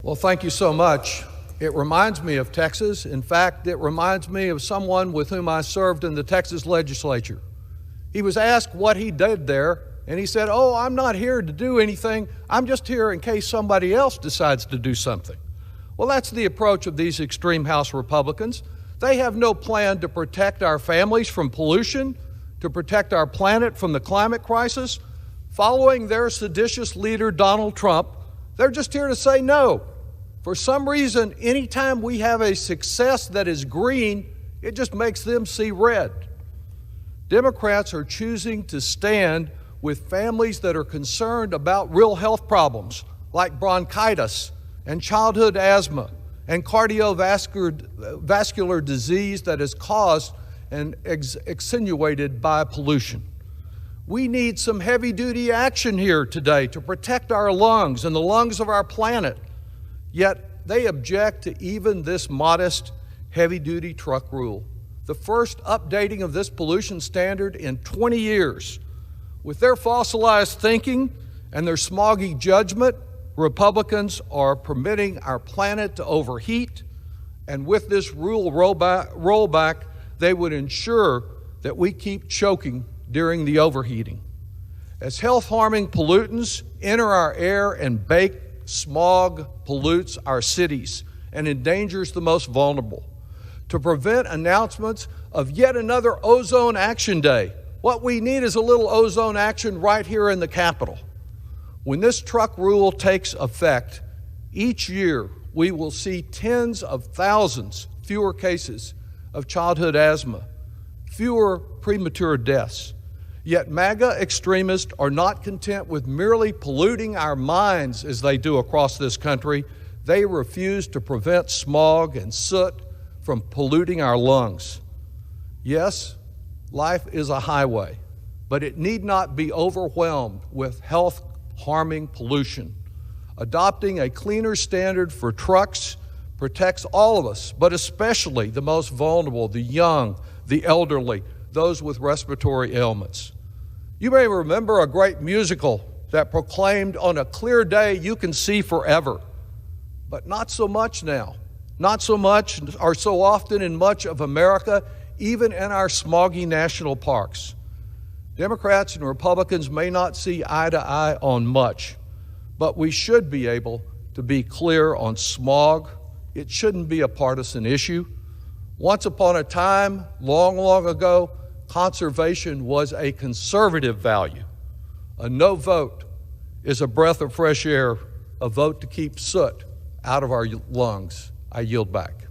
Well, thank you so much. It reminds me of Texas. In fact, it reminds me of someone with whom I served in the Texas legislature. He was asked what he did there, and he said, "Oh, I'm not here to do anything. I'm just here in case somebody else decides to do something." Well, that's the approach of these extreme House Republicans. They have no plan to protect our families from pollution, to protect our planet from the climate crisis. Following their seditious leader, Donald Trump, they're just here to say no. For some reason, anytime we have a success that is green, it just makes them see red. Democrats are choosing to stand with families that are concerned about real health problems like bronchitis and childhood asthma and cardiovascular disease that is caused and accentuated by pollution. We need some heavy-duty action here today to protect our lungs and the lungs of our planet. Yet they object to even this modest heavy-duty truck rule, the first updating of this pollution standard in 20 years. With their fossilized thinking and their smoggy judgment, Republicans are permitting our planet to overheat, and with this rule rollback, they would ensure that we keep choking during the overheating. As health-harming pollutants enter our air and bake, smog pollutes our cities and endangers the most vulnerable. To prevent announcements of yet another Ozone Action Day, what we need is a little ozone action right here in the Capitol. When this truck rule takes effect, each year we will see tens of thousands fewer cases of childhood asthma, fewer premature deaths. Yet MAGA extremists are not content with merely polluting our minds as they do across this country. They refuse to prevent smog and soot from polluting our lungs. Yes, life is a highway, but it need not be overwhelmed with health-harming pollution. Adopting a cleaner standard for trucks protects all of us, but especially the most vulnerable, the young, the elderly, those with respiratory ailments. You may remember a great musical that proclaimed, "On a clear day, you can see forever." But not so much now. Not so much or so often in much of America, even in our smoggy national parks. Democrats and Republicans may not see eye to eye on much, but we should be able to be clear on smog. It shouldn't be a partisan issue. Once upon a time, long, long ago, conservation was a conservative value. A no vote is a breath of fresh air, a vote to keep soot out of our lungs. I yield back.